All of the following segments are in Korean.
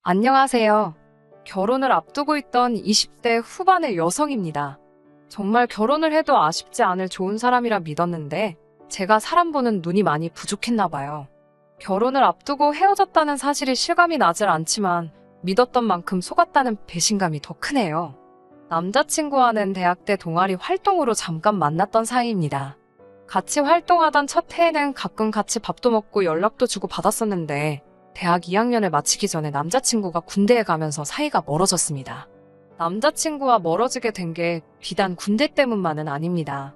안녕하세요. 결혼을 앞두고 있던 20대 후반의 여성입니다. 정말 결혼을 해도 아쉽지 않을 좋은 사람이라 믿었는데 제가 사람 보는 눈이 많이 부족했나 봐요. 결혼을 앞두고 헤어졌다는 사실이 실감이 나질 않지만 믿었던 만큼 속았다는 배신감이 더 크네요. 남자친구와는 대학 때 동아리 활동으로 잠깐 만났던 사이입니다. 같이 활동하던 첫 해에는 가끔 같이 밥도 먹고 연락도 주고 받았었는데 대학 2학년을 마치기 전에 남자친구가 군대에 가면서 사이가 멀어졌습니다. 남자친구와 멀어지게 된 게 비단 군대 때문만은 아닙니다.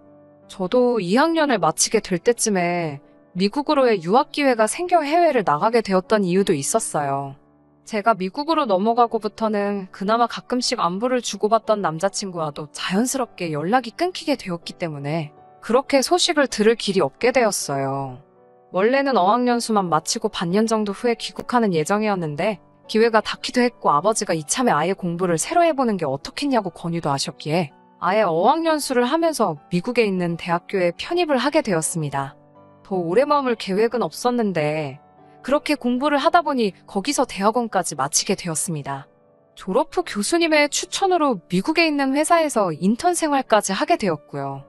저도 2학년을 마치게 될 때쯤에 미국으로의 유학 기회가 생겨 해외를 나가게 되었던 이유도 있었어요. 제가 미국으로 넘어가고부터는 그나마 가끔씩 안부를 주고받던 남자친구와도 자연스럽게 연락이 끊기게 되었기 때문에 그렇게 소식을 들을 길이 없게 되었어요. 원래는 어학연수만 마치고 반년 정도 후에 귀국하는 예정이었는데 기회가 닿기도 했고 아버지가 이참에 아예 공부를 새로 해보는 게 어떻겠냐고 권유도 하셨기에 아예 어학연수를 하면서 미국에 있는 대학교에 편입을 하게 되었습니다. 더 오래 머물 계획은 없었는데 그렇게 공부를 하다 보니 거기서 대학원까지 마치게 되었습니다. 졸업 후 교수님의 추천으로 미국에 있는 회사에서 인턴 생활까지 하게 되었고요.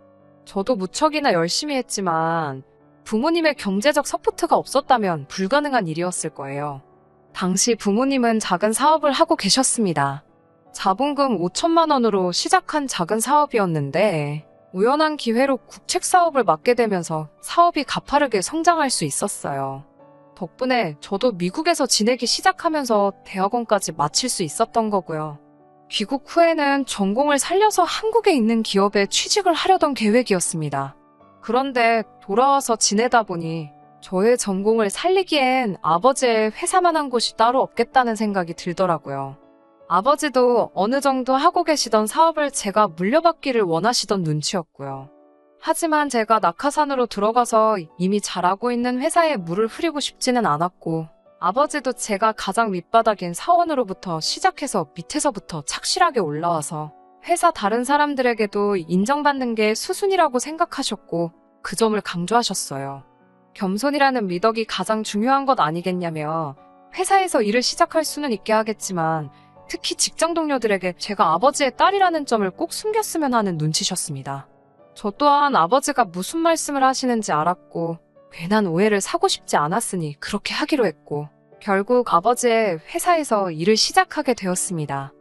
저도 무척이나 열심히 했지만 부모님의 경제적 서포트가 없었다면 불가능한 일이었을 거예요. 당시 부모님은 작은 사업을 하고 계셨습니다. 자본금 5천만 원으로 시작한 작은 사업이었는데 우연한 기회로 국책 사업을 맡게 되면서 사업이 가파르게 성장할 수 있었어요. 덕분에 저도 미국에서 지내기 시작하면서 대학원까지 마칠 수 있었던 거고요. 귀국 후에는 전공을 살려서 한국에 있는 기업에 취직을 하려던 계획이었습니다. 그런데 돌아와서 지내다 보니 저의 전공을 살리기엔 아버지의 회사만한 곳이 따로 없겠다는 생각이 들더라고요. 아버지도 어느 정도 하고 계시던 사업을 제가 물려받기를 원하시던 눈치였고요. 하지만 제가 낙하산으로 들어가서 이미 잘하고 있는 회사에 물을 흐리고 싶지는 않았고 아버지도 제가 가장 밑바닥인 사원으로부터 시작해서 밑에서부터 착실하게 올라와서 회사 다른 사람들에게도 인정받는 게 수순이라고 생각하셨고 그 점을 강조하셨어요. 겸손이라는 미덕이 가장 중요한 것 아니겠냐며 회사에서 일을 시작할 수는 있게 하겠지만 특히 직장 동료들에게 제가 아버지의 딸이라는 점을 꼭 숨겼으면 하는 눈치셨습니다. 저 또한 아버지가 무슨 말씀을 하시는지 알았고 괜한 오해를 사고 싶지 않았으니 그렇게 하기로 했고 결국 아버지의 회사에서 일을 시작하게 되었습니다.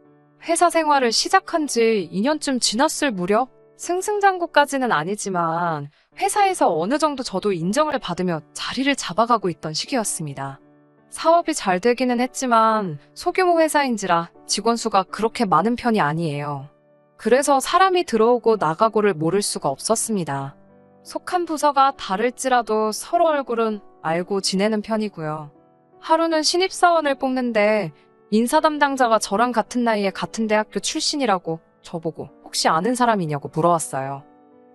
회사 생활을 시작한 지 2년쯤 지났을 무렵 승승장구까지는 아니지만 회사에서 어느 정도 저도 인정을 받으며 자리를 잡아가고 있던 시기였습니다. 사업이 잘 되기는 했지만 소규모 회사인지라 직원 수가 그렇게 많은 편이 아니에요. 그래서 사람이 들어오고 나가고를 모를 수가 없었습니다. 속한 부서가 다를지라도 서로 얼굴은 알고 지내는 편이고요. 하루는 신입사원을 뽑는데 인사 담당자가 저랑 같은 나이에 같은 대학교 출신이라고 저보고 혹시 아는 사람이냐고 물어왔어요.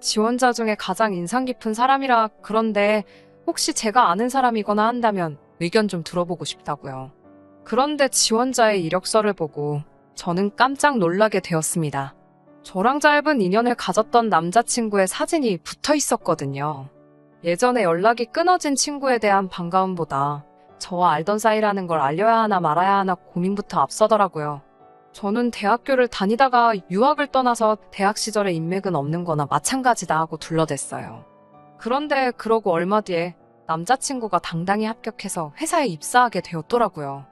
지원자 중에 가장 인상 깊은 사람이라 그런데 혹시 제가 아는 사람이거나 한다면 의견 좀 들어보고 싶다고요. 그런데 지원자의 이력서를 보고 저는 깜짝 놀라게 되었습니다. 저랑 짧은 인연을 가졌던 남자친구의 사진이 붙어 있었거든요. 예전에 연락이 끊어진 친구에 대한 반가움보다 저와 알던 사이라는 걸 알려야 하나 말아야 하나 고민부터 앞서더라고요. 저는 대학교를 다니다가 유학을 떠나서 대학 시절에 인맥은 없는 거나 마찬가지다 하고 둘러댔어요. 그런데 그러고 얼마 뒤에 남자친구가 당당히 합격해서 회사에 입사하게 되었더라고요.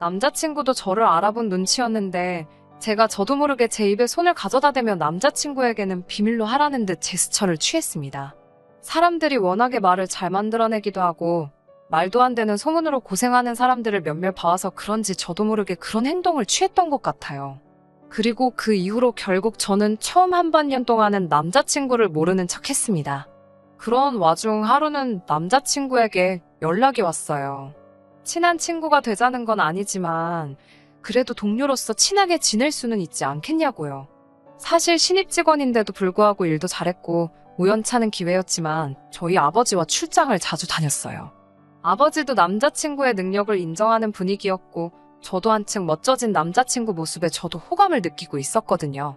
남자친구도 저를 알아본 눈치였는데 제가 저도 모르게 제 입에 손을 가져다 대며 남자친구에게는 비밀로 하라는 듯 제스처를 취했습니다. 사람들이 워낙에 말을 잘 만들어내기도 하고 말도 안 되는 소문으로 고생하는 사람들을 몇몇 봐와서 그런지 저도 모르게 그런 행동을 취했던 것 같아요. 그리고 그 이후로 결국 저는 처음 한 반년 동안은 남자친구를 모르는 척 했습니다. 그런 와중 하루는 남자친구에게 연락이 왔어요. 친한 친구가 되자는 건 아니지만 그래도 동료로서 친하게 지낼 수는 있지 않겠냐고요. 사실 신입 직원인데도 불구하고 일도 잘했고 우연찮은 기회였지만 저희 아버지와 출장을 자주 다녔어요. 아버지도 남자친구의 능력을 인정하는 분위기였고 저도 한층 멋져진 남자친구 모습에 저도 호감을 느끼고 있었거든요.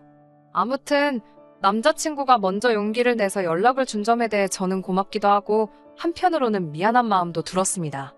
아무튼 남자친구가 먼저 용기를 내서 연락을 준 점에 대해 저는 고맙기도 하고 한편으로는 미안한 마음도 들었습니다.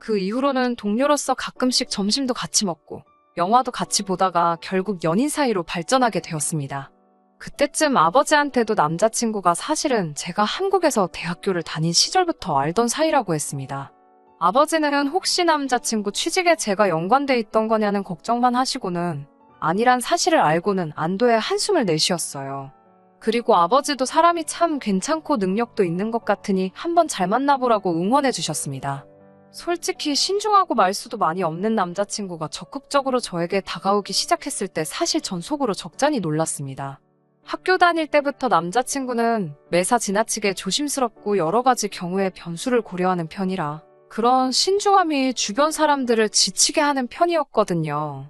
그 이후로는 동료로서 가끔씩 점심도 같이 먹고 영화도 같이 보다가 결국 연인 사이로 발전하게 되었습니다. 그때쯤 아버지한테도 남자친구가 사실은 제가 한국에서 대학교를 다닌 시절부터 알던 사이라고 했습니다. 아버지는 혹시 남자친구 취직에 제가 연관돼 있던 거냐는 걱정만 하시고는 아니란 사실을 알고는 안도의 한숨을 내쉬었어요. 그리고 아버지도 사람이 참 괜찮고 능력도 있는 것 같으니 한번 잘 만나보라고 응원해 주셨습니다. 솔직히 신중하고 말수도 많이 없는 남자친구가 적극적으로 저에게 다가오기 시작했을 때 사실 전 속으로 적잖이 놀랐습니다. 학교 다닐 때부터 남자친구는 매사 지나치게 조심스럽고 여러 가지 경우의 변수를 고려하는 편이라 그런 신중함이 주변 사람들을 지치게 하는 편이었거든요.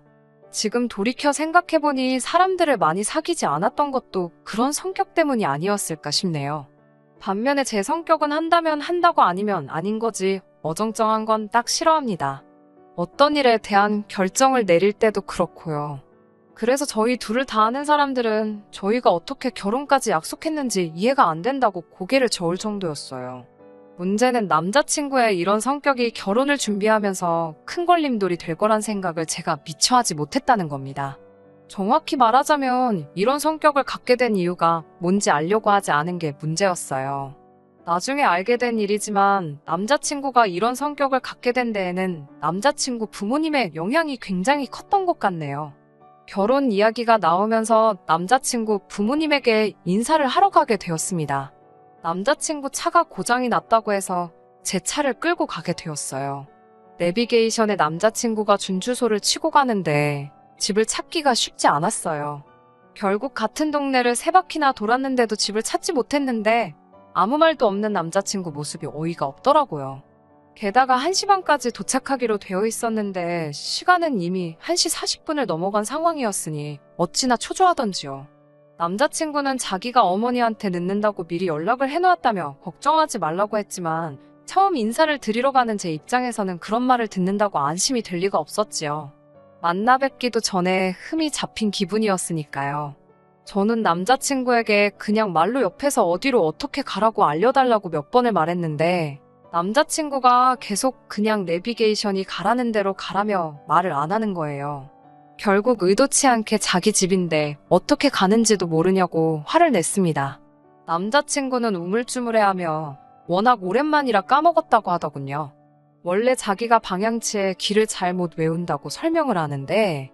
지금 돌이켜 생각해보니 사람들을 많이 사귀지 않았던 것도 그런 성격 때문이 아니었을까 싶네요. 반면에 제 성격은 한다면 한다고 아니면 아닌 거지 어정쩡한 건 딱 싫어합니다. 어떤 일에 대한 결정을 내릴 때도 그렇고요. 그래서 저희 둘을 다 아는 사람들은 저희가 어떻게 결혼까지 약속했는지 이해가 안 된다고 고개를 저을 정도였어요. 문제는 남자친구의 이런 성격이 결혼을 준비하면서 큰 걸림돌이 될 거란 생각을 제가 미처 하지 못했다는 겁니다. 정확히 말하자면 이런 성격을 갖게 된 이유가 뭔지 알려고 하지 않은 게 문제였어요. 나중에 알게 된 일이지만 남자친구가 이런 성격을 갖게 된 데에는 남자친구 부모님의 영향이 굉장히 컸던 것 같네요. 결혼 이야기가 나오면서 남자친구 부모님에게 인사를 하러 가게 되었습니다. 남자친구 차가 고장이 났다고 해서 제 차를 끌고 가게 되었어요. 내비게이션에 남자친구가 준 주소를 치고 가는데 집을 찾기가 쉽지 않았어요. 결국 같은 동네를 3바퀴나 돌았는데도 집을 찾지 못했는데 아무 말도 없는 남자친구 모습이 어이가 없더라고요. 게다가 1시 반까지 도착하기로 되어 있었는데 시간은 이미 1시 40분을 넘어간 상황이었으니 어찌나 초조하던지요. 남자친구는 자기가 어머니한테 늦는다고 미리 연락을 해놓았다며 걱정하지 말라고 했지만 처음 인사를 드리러 가는 제 입장에서는 그런 말을 듣는다고 안심이 될 리가 없었지요. 만나 뵙기도 전에 흠이 잡힌 기분이었으니까요. 저는 남자친구에게 그냥 말로 옆에서 어디로 어떻게 가라고 알려달라고 몇 번을 말했는데 남자친구가 계속 그냥 내비게이션이 가라는 대로 가라며 말을 안 하는 거예요. 결국 의도치 않게 자기 집인데 어떻게 가는지도 모르냐고 화를 냈습니다. 남자친구는 우물쭈물해하며 워낙 오랜만이라 까먹었다고 하더군요. 원래 자기가 방향치에 길을 잘못 외운다고 설명을 하는데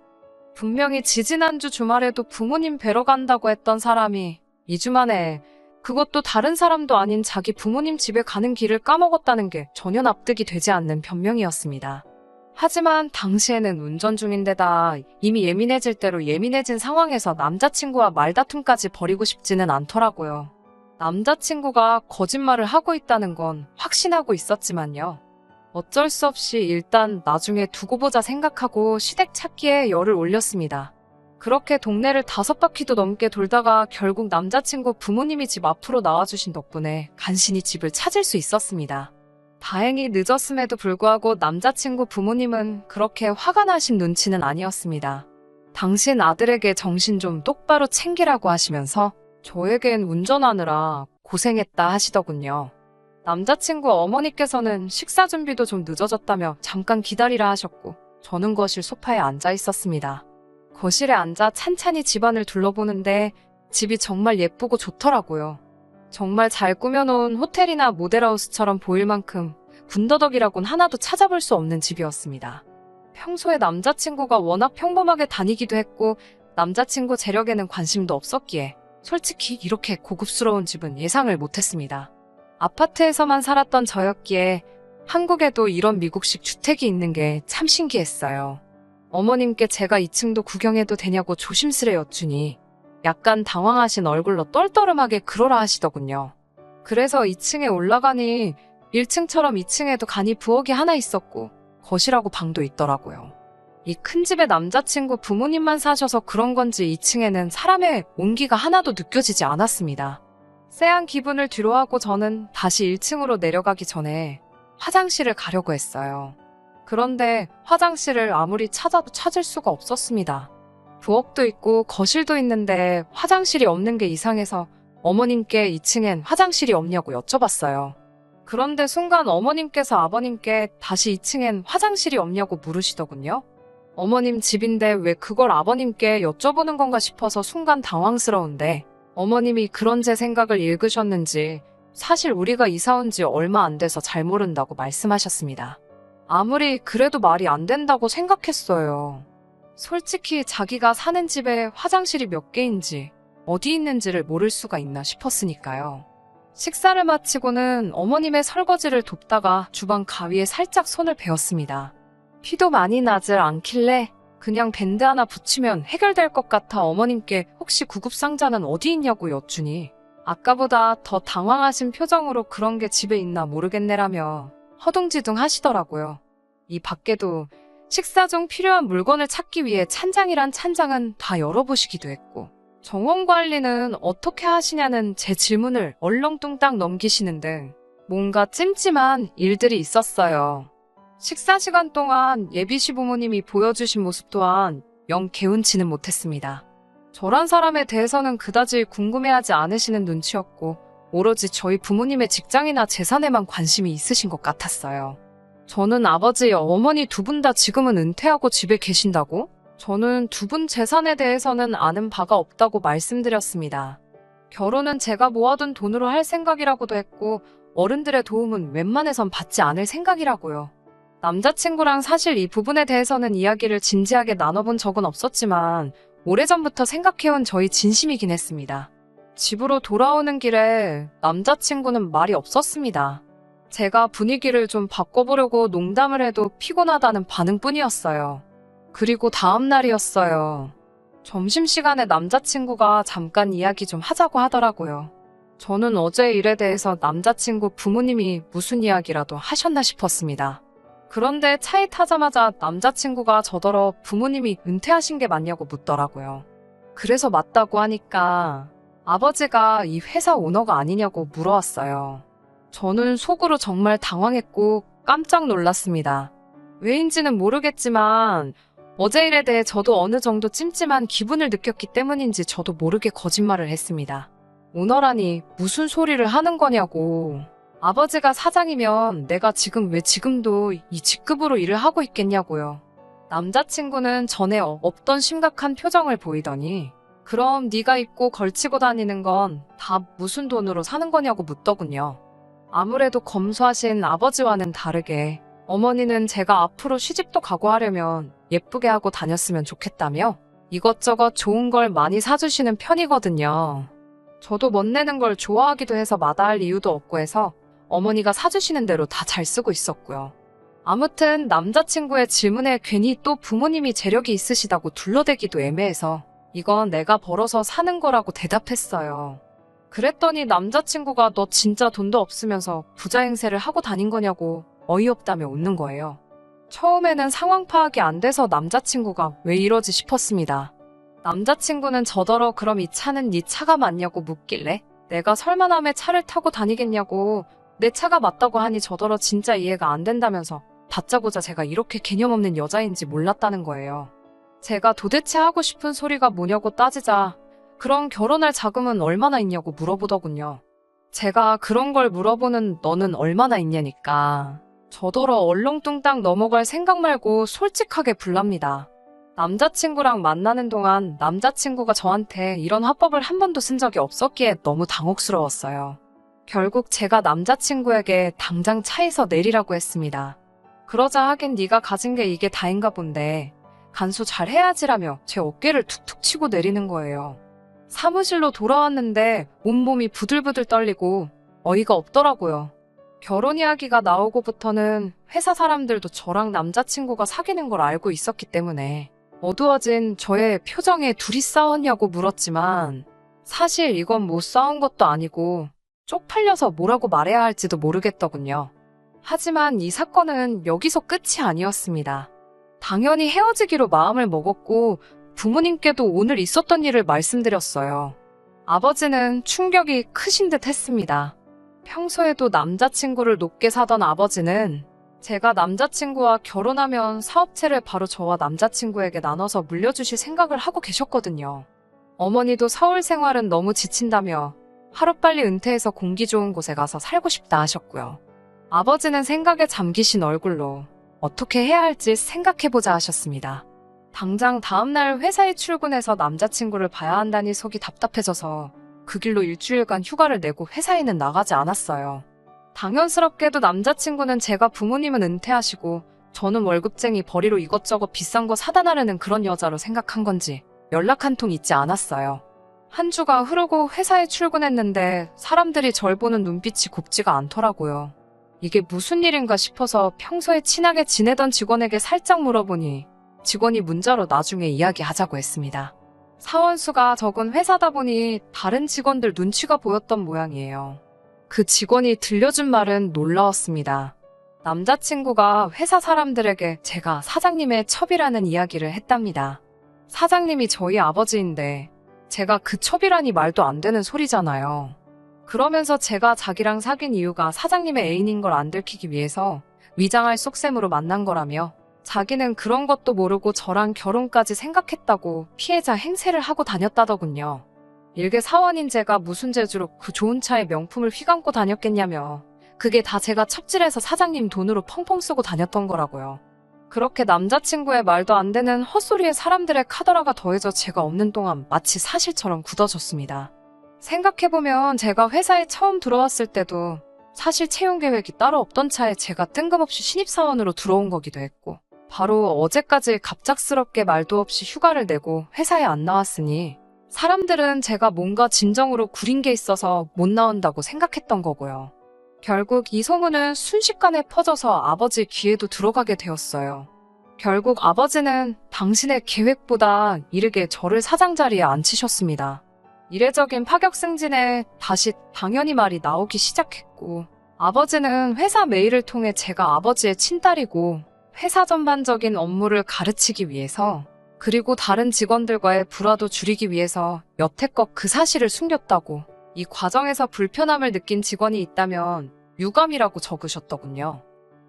분명히 지지난주 주말에도 부모님 뵈러 간다고 했던 사람이 2주 만에 그것도 다른 사람도 아닌 자기 부모님 집에 가는 길을 까먹었다는 게 전혀 납득이 되지 않는 변명이었습니다. 하지만 당시에는 운전 중인데다 이미 예민해질 대로 예민해진 상황에서 남자친구와 말다툼까지 벌이고 싶지는 않더라고요. 남자친구가 거짓말을 하고 있다는 건 확신하고 있었지만요. 어쩔 수 없이 일단 나중에 두고 보자 생각하고 시댁 찾기에 열을 올렸습니다. 그렇게 동네를 5바퀴도 넘게 돌다가 결국 남자친구 부모님이 집 앞으로 나와주신 덕분에 간신히 집을 찾을 수 있었습니다. 다행히 늦었음에도 불구하고 남자친구 부모님은 그렇게 화가 나신 눈치는 아니었습니다. 당신 아들에게 정신 좀 똑바로 챙기라고 하시면서 저에겐 운전하느라 고생했다 하시더군요. 남자친구 어머니께서는 식사 준비도 좀 늦어졌다며 잠깐 기다리라 하셨고 저는 거실 소파에 앉아 있었습니다. 거실에 앉아 찬찬히 집안을 둘러보는데 집이 정말 예쁘고 좋더라고요. 정말 잘 꾸며놓은 호텔이나 모델하우스처럼 보일 만큼 군더더기라곤 하나도 찾아볼 수 없는 집이었습니다. 평소에 남자친구가 워낙 평범하게 다니기도 했고 남자친구 재력에는 관심도 없었기에 솔직히 이렇게 고급스러운 집은 예상을 못했습니다. 아파트에서만 살았던 저였기에 한국에도 이런 미국식 주택이 있는 게 참 신기했어요. 어머님께 제가 2층도 구경해도 되냐고 조심스레 여쭈니 약간 당황하신 얼굴로 떨떠름하게 그러라 하시더군요. 그래서 2층에 올라가니 1층처럼 2층에도 간이 부엌이 하나 있었고 거실하고 방도 있더라고요. 이 큰 집에 남자친구 부모님만 사셔서 그런 건지 2층에는 사람의 온기가 하나도 느껴지지 않았습니다. 쎄한 기분을 뒤로하고 저는 다시 1층으로 내려가기 전에 화장실을 가려고 했어요. 그런데 화장실을 아무리 찾아도 찾을 수가 없었습니다. 부엌도 있고 거실도 있는데 화장실이 없는 게 이상해서 어머님께 2층엔 화장실이 없냐고 여쭤봤어요. 그런데 순간 어머님께서 아버님께 다시 2층엔 화장실이 없냐고 물으시더군요. 어머님 집인데 왜 그걸 아버님께 여쭤보는 건가 싶어서 순간 당황스러운데 어머님이 그런 제 생각을 읽으셨는지 사실 우리가 이사 온 지 얼마 안 돼서 잘 모른다고 말씀하셨습니다. 아무리 그래도 말이 안 된다고 생각했어요. 솔직히 자기가 사는 집에 화장실이 몇 개인지 어디 있는지를 모를 수가 있나 싶었으니까요. 식사를 마치고는 어머님의 설거지를 돕다가 주방 가위에 살짝 손을 베었습니다. 피도 많이 나질 않길래 그냥 밴드 하나 붙이면 해결될 것 같아 어머님께 혹시 구급상자는 어디 있냐고 여쭈니 아까보다 더 당황하신 표정으로 그런 게 집에 있나 모르겠네라며 허둥지둥 하시더라고요. 이 밖에도 식사 중 필요한 물건을 찾기 위해 찬장이란 찬장은 다 열어보시기도 했고 정원 관리는 어떻게 하시냐는 제 질문을 얼렁뚱땅 넘기시는 등 뭔가 찜찜한 일들이 있었어요. 식사 시간 동안 예비 시부모님이 보여주신 모습 또한 영 개운치는 못했습니다. 저란 사람에 대해서는 그다지 궁금해하지 않으시는 눈치였고 오로지 저희 부모님의 직장이나 재산에만 관심이 있으신 것 같았어요. 저는 아버지, 어머니 두 분 다 지금은 은퇴하고 집에 계신다고? 저는 두 분 재산에 대해서는 아는 바가 없다고 말씀드렸습니다. 결혼은 제가 모아둔 돈으로 할 생각이라고도 했고 어른들의 도움은 웬만해선 받지 않을 생각이라고요. 남자친구랑 사실 이 부분에 대해서는 이야기를 진지하게 나눠본 적은 없었지만 오래전부터 생각해온 저희 진심이긴 했습니다. 집으로 돌아오는 길에 남자친구는 말이 없었습니다. 제가 분위기를 좀 바꿔보려고 농담을 해도 피곤하다는 반응뿐이었어요. 그리고 다음 날이었어요. 점심시간에 남자친구가 잠깐 이야기 좀 하자고 하더라고요. 저는 어제 일에 대해서 남자친구 부모님이 무슨 이야기라도 하셨나 싶었습니다. 그런데 차에 타자마자 남자친구가 저더러 부모님이 은퇴하신 게 맞냐고 묻더라고요. 그래서 맞다고 하니까 아버지가 이 회사 오너가 아니냐고 물어왔어요. 저는 속으로 정말 당황했고 깜짝 놀랐습니다. 왜인지는 모르겠지만 어제 일에 대해 저도 어느 정도 찜찜한 기분을 느꼈기 때문인지 저도 모르게 거짓말을 했습니다. 오너라니 무슨 소리를 하는 거냐고. 아버지가 사장이면 내가 지금 왜 지금도 이 직급으로 일을 하고 있겠냐고요. 남자친구는 전에 없던 심각한 표정을 보이더니 그럼 네가 입고 걸치고 다니는 건 다 무슨 돈으로 사는 거냐고 묻더군요. 아무래도 검소하신 아버지와는 다르게 어머니는 제가 앞으로 시집도 가고 하려면 예쁘게 하고 다녔으면 좋겠다며 이것저것 좋은 걸 많이 사주시는 편이거든요. 저도 멋내는 걸 좋아하기도 해서 마다할 이유도 없고 해서 어머니가 사주시는 대로 다 잘 쓰고 있었고요. 아무튼 남자친구의 질문에 괜히 또 부모님이 재력이 있으시다고 둘러대기도 애매해서 이건 내가 벌어서 사는 거라고 대답했어요. 그랬더니 남자친구가 너 진짜 돈도 없으면서 부자 행세를 하고 다닌 거냐고 어이없다며 웃는 거예요. 처음에는 상황 파악이 안 돼서 남자친구가 왜 이러지 싶었습니다. 남자친구는 저더러 그럼 이 차는 네 차가 맞냐고 묻길래 내가 설마 남의 차를 타고 다니겠냐고 내 차가 맞다고 하니 저더러 진짜 이해가 안 된다면서 다짜고짜 제가 이렇게 개념 없는 여자인지 몰랐다는 거예요. 제가 도대체 하고 싶은 소리가 뭐냐고 따지자 그럼 결혼할 자금은 얼마나 있냐고 물어보더군요. 제가 그런 걸 물어보는 너는 얼마나 있냐니까 저더러 얼렁뚱땅 넘어갈 생각 말고 솔직하게 불랍니다. 남자친구랑 만나는 동안 남자친구가 저한테 이런 화법을 한 번도 쓴 적이 없었기에 너무 당혹스러웠어요. 결국 제가 남자친구에게 당장 차에서 내리라고 했습니다. 그러자 하긴 네가 가진 게 이게 다인가 본데 간수 잘 해야지라며 제 어깨를 툭툭 치고 내리는 거예요. 사무실로 돌아왔는데 온몸이 부들부들 떨리고 어이가 없더라고요. 결혼 이야기가 나오고부터는 회사 사람들도 저랑 남자친구가 사귀는 걸 알고 있었기 때문에 어두워진 저의 표정에 둘이 싸웠냐고 물었지만 사실 이건 뭐 싸운 것도 아니고 쪽팔려서 뭐라고 말해야 할지도 모르겠더군요. 하지만 이 사건은 여기서 끝이 아니었습니다. 당연히 헤어지기로 마음을 먹었고 부모님께도 오늘 있었던 일을 말씀드렸어요. 아버지는 충격이 크신 듯 했습니다. 평소에도 남자친구를 높게 사던 아버지는 제가 남자친구와 결혼하면 사업체를 바로 저와 남자친구에게 나눠서 물려주실 생각을 하고 계셨거든요. 어머니도 서울 생활은 너무 지친다며 하루빨리 은퇴해서 공기 좋은 곳에 가서 살고 싶다 하셨고요. 아버지는 생각에 잠기신 얼굴로 어떻게 해야 할지 생각해보자 하셨습니다. 당장 다음날 회사에 출근해서 남자친구를 봐야 한다니 속이 답답해져서 그 길로 일주일간 휴가를 내고 회사에는 나가지 않았어요. 당연스럽게도 남자친구는 제가 부모님은 은퇴하시고 저는 월급쟁이 벌이로 이것저것 비싼 거 사다 나르는 그런 여자로 생각한 건지 연락 한 통 있지 않았어요. 한 주가 흐르고 회사에 출근했는데 사람들이 절 보는 눈빛이 곱지가 않더라고요. 이게 무슨 일인가 싶어서 평소에 친하게 지내던 직원에게 살짝 물어보니 직원이 문자로 나중에 이야기하자고 했습니다. 사원수가 적은 회사다 보니 다른 직원들 눈치가 보였던 모양이에요. 그 직원이 들려준 말은 놀라웠습니다. 남자친구가 회사 사람들에게 제가 사장님의 첩이라는 이야기를 했답니다. 사장님이 저희 아버지인데 제가 그 첩이라니 말도 안 되는 소리잖아요. 그러면서 제가 자기랑 사귄 이유가 사장님의 애인인 걸 안 들키기 위해서 위장할 속셈으로 만난 거라며 자기는 그런 것도 모르고 저랑 결혼까지 생각했다고 피해자 행세를 하고 다녔다더군요. 일개 사원인 제가 무슨 재주로 그 좋은 차에 명품을 휘감고 다녔겠냐며 그게 다 제가 첩질해서 사장님 돈으로 펑펑 쓰고 다녔던 거라고요. 그렇게 남자친구의 말도 안 되는 헛소리에 사람들의 카더라가 더해져 제가 없는 동안 마치 사실처럼 굳어졌습니다. 생각해보면 제가 회사에 처음 들어왔을 때도 사실 채용 계획이 따로 없던 차에 제가 뜬금없이 신입사원으로 들어온 거기도 했고 바로 어제까지 갑작스럽게 말도 없이 휴가를 내고 회사에 안 나왔으니 사람들은 제가 뭔가 진정으로 구린 게 있어서 못 나온다고 생각했던 거고요. 결국 이 소문은 순식간에 퍼져서 아버지 귀에도 들어가게 되었어요. 결국 아버지는 당신의 계획보다 이르게 저를 사장 자리에 앉히셨습니다. 이례적인 파격승진에 다시 당연히 말이 나오기 시작했고 아버지는 회사 메일을 통해 제가 아버지의 친딸이고 회사 전반적인 업무를 가르치기 위해서 그리고 다른 직원들과의 불화도 줄이기 위해서 여태껏 그 사실을 숨겼다고 이 과정에서 불편함을 느낀 직원이 있다면 유감이라고 적으셨더군요.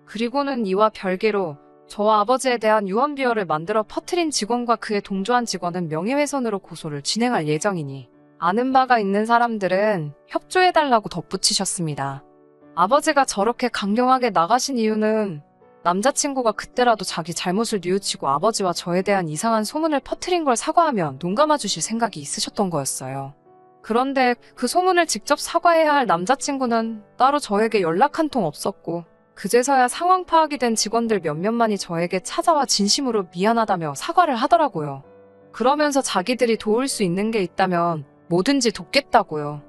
그리고는 이와 별개로 저와 아버지에 대한 유언비어를 만들어 퍼뜨린 직원과 그에 동조한 직원은 명예훼손으로 고소를 진행할 예정이니 아는 바가 있는 사람들은 협조해달라고 덧붙이셨습니다. 아버지가 저렇게 강경하게 나가신 이유는 남자친구가 그때라도 자기 잘못을 뉘우치고 아버지와 저에 대한 이상한 소문을 퍼뜨린 걸 사과하면 눈 감아주실 생각이 있으셨던 거였어요. 그런데 그 소문을 직접 사과해야 할 남자친구는 따로 저에게 연락 한 통 없었고 그제서야 상황 파악이 된 직원들 몇몇만이 저에게 찾아와 진심으로 미안하다며 사과를 하더라고요. 그러면서 자기들이 도울 수 있는 게 있다면 뭐든지 돕겠다고요.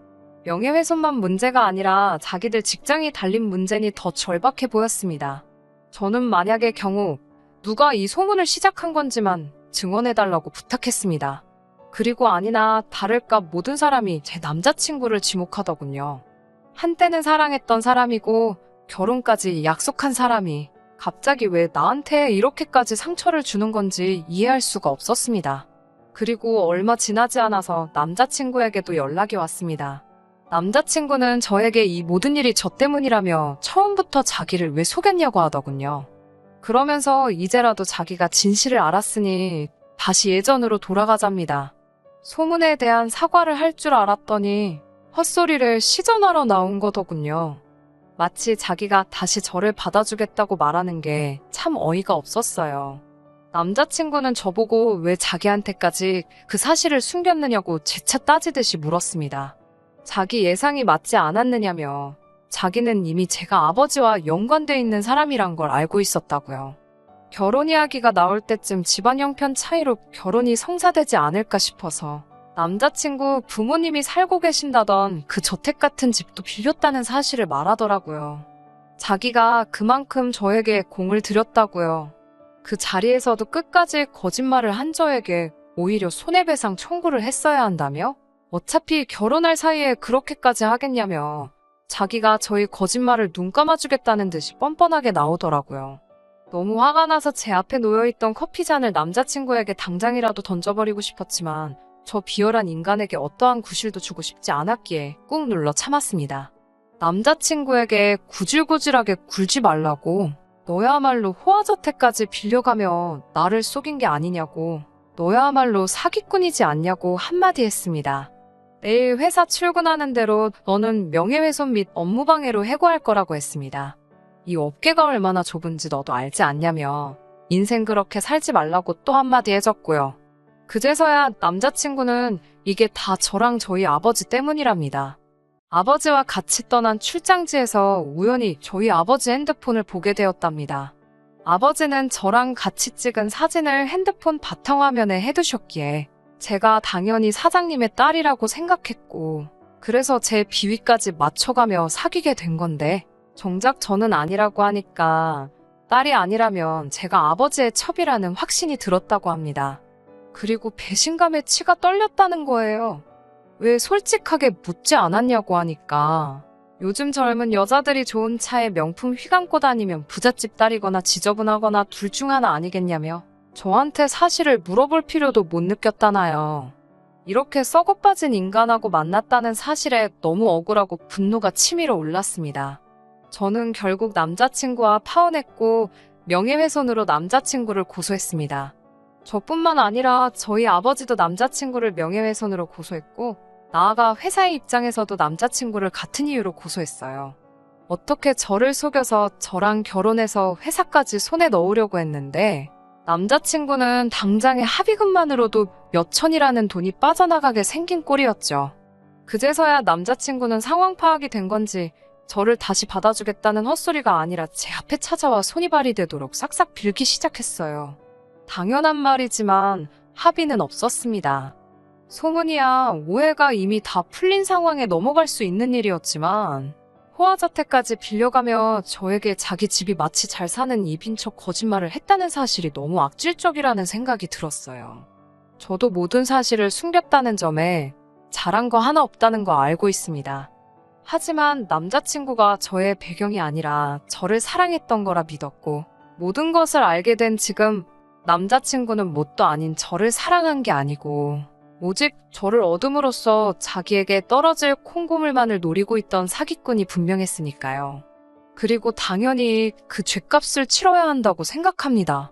명예훼손만 문제가 아니라 자기들 직장이 달린 문제니 더 절박해 보였습니다. 저는 만약의 경우 누가 이 소문을 시작한 건지만 증언해달라고 부탁했습니다. 그리고 아니나 다를까 모든 사람이 제 남자친구를 지목하더군요. 한때는 사랑했던 사람이고 결혼까지 약속한 사람이 갑자기 왜 나한테 이렇게까지 상처를 주는 건지 이해할 수가 없었습니다. 그리고 얼마 지나지 않아서 남자친구에게도 연락이 왔습니다. 남자친구는 저에게 이 모든 일이 저 때문이라며 처음부터 자기를 왜 속였냐고 하더군요. 그러면서 이제라도 자기가 진실을 알았으니 다시 예전으로 돌아가자입니다. 소문에 대한 사과를 할 줄 알았더니 헛소리를 시전하러 나온 거더군요. 마치 자기가 다시 저를 받아주겠다고 말하는 게 참 어이가 없었어요. 남자친구는 저보고 왜 자기한테까지 그 사실을 숨겼느냐고 재차 따지듯이 물었습니다. 자기 예상이 맞지 않았느냐며 자기는 이미 제가 아버지와 연관돼 있는 사람이란 걸 알고 있었다고요. 결혼 이야기가 나올 때쯤 집안 형편 차이로 결혼이 성사되지 않을까 싶어서 남자친구 부모님이 살고 계신다던 그 저택 같은 집도 빌렸다는 사실을 말하더라고요. 자기가 그만큼 저에게 공을 들였다고요. 그 자리에서도 끝까지 거짓말을 한 저에게 오히려 손해배상 청구를 했어야 한다며? 어차피 결혼할 사이에 그렇게까지 하겠냐며 자기가 저희 거짓말을 눈 감아주겠다는 듯이 뻔뻔하게 나오더라고요. 너무 화가 나서 제 앞에 놓여있던 커피잔을 남자친구에게 당장이라도 던져버리고 싶었지만 저 비열한 인간에게 어떠한 구실도 주고 싶지 않았기에 꾹 눌러 참았습니다. 남자친구에게 구질구질하게 굴지 말라고 너야말로 호화저택까지 빌려가며 나를 속인 게 아니냐고 너야말로 사기꾼이지 않냐고 한마디 했습니다. 내일 회사 출근하는 대로 너는 명예훼손 및 업무방해로 해고할 거라고 했습니다. 이 어깨가 얼마나 좁은지 너도 알지 않냐며 인생 그렇게 살지 말라고 또 한마디 해줬고요. 그제서야 남자친구는 이게 다 저랑 저희 아버지 때문이랍니다. 아버지와 같이 떠난 출장지에서 우연히 저희 아버지 핸드폰을 보게 되었답니다. 아버지는 저랑 같이 찍은 사진을 핸드폰 바탕화면에 해두셨기에 제가 당연히 사장님의 딸이라고 생각했고 그래서 제 비위까지 맞춰가며 사귀게 된 건데 정작 저는 아니라고 하니까 딸이 아니라면 제가 아버지의 첩이라는 확신이 들었다고 합니다. 그리고 배신감에 치가 떨렸다는 거예요. 왜 솔직하게 묻지 않았냐고 하니까 요즘 젊은 여자들이 좋은 차에 명품 휘감고 다니면 부잣집 딸이거나 지저분하거나 둘 중 하나 아니겠냐며 저한테 사실을 물어볼 필요도 못 느꼈다나요. 이렇게 썩어빠진 인간하고 만났다는 사실에 너무 억울하고 분노가 치밀어 올랐습니다. 저는 결국 남자친구와 파혼했고 명예훼손으로 남자친구를 고소했습니다. 저뿐만 아니라 저희 아버지도 남자친구를 명예훼손으로 고소했고 나아가 회사의 입장에서도 남자친구를 같은 이유로 고소했어요. 어떻게 저를 속여서 저랑 결혼해서 회사까지 손에 넣으려고 했는데 남자친구는 당장의 합의금만으로도 몇 천이라는 돈이 빠져나가게 생긴 꼴이었죠. 그제서야 남자친구는 상황 파악이 된 건지 저를 다시 받아주겠다는 헛소리가 아니라 제 앞에 찾아와 손이발이 되도록 싹싹 빌기 시작했어요. 당연한 말이지만 합의는 없었습니다. 소문이야 오해가 이미 다 풀린 상황에 넘어갈 수 있는 일이었지만 호화자태까지 빌려가며 저에게 자기 집이 마치 잘 사는 입인 척 거짓말을 했다는 사실이 너무 악질적이라는 생각이 들었어요. 저도 모든 사실을 숨겼다는 점에 잘한 거 하나 없다는 거 알고 있습니다. 하지만 남자친구가 저의 배경이 아니라 저를 사랑했던 거라 믿었고 모든 것을 알게 된 지금 남자친구는 뭣도 아닌 저를 사랑한 게 아니고 오직 저를 얻음으로써 자기에게 떨어질 콩고물만을 노리고 있던 사기꾼이 분명했으니까요. 그리고 당연히 그 죗값을 치러야 한다고 생각합니다.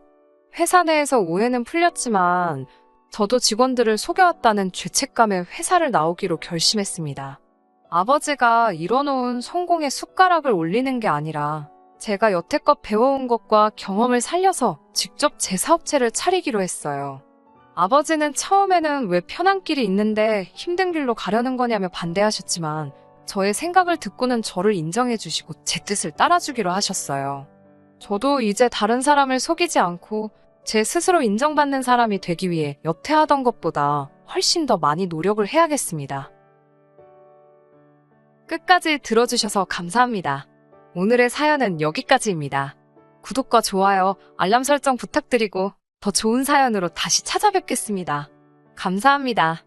회사 내에서 오해는 풀렸지만 저도 직원들을 속여왔다는 죄책감에 회사를 나오기로 결심했습니다. 아버지가 이뤄놓은 성공의 숟가락을 올리는 게 아니라 제가 여태껏 배워온 것과 경험을 살려서 직접 제 사업체를 차리기로 했어요. 아버지는 처음에는 왜 편한 길이 있는데 힘든 길로 가려는 거냐며 반대하셨지만 저의 생각을 듣고는 저를 인정해 주시고 제 뜻을 따라주기로 하셨어요. 저도 이제 다른 사람을 속이지 않고 제 스스로 인정받는 사람이 되기 위해 여태 하던 것보다 훨씬 더 많이 노력을 해야겠습니다. 끝까지 들어주셔서 감사합니다. 오늘의 사연은 여기까지입니다. 구독과 좋아요, 알람 설정 부탁드리고 더 좋은 사연으로 다시 찾아뵙겠습니다. 감사합니다.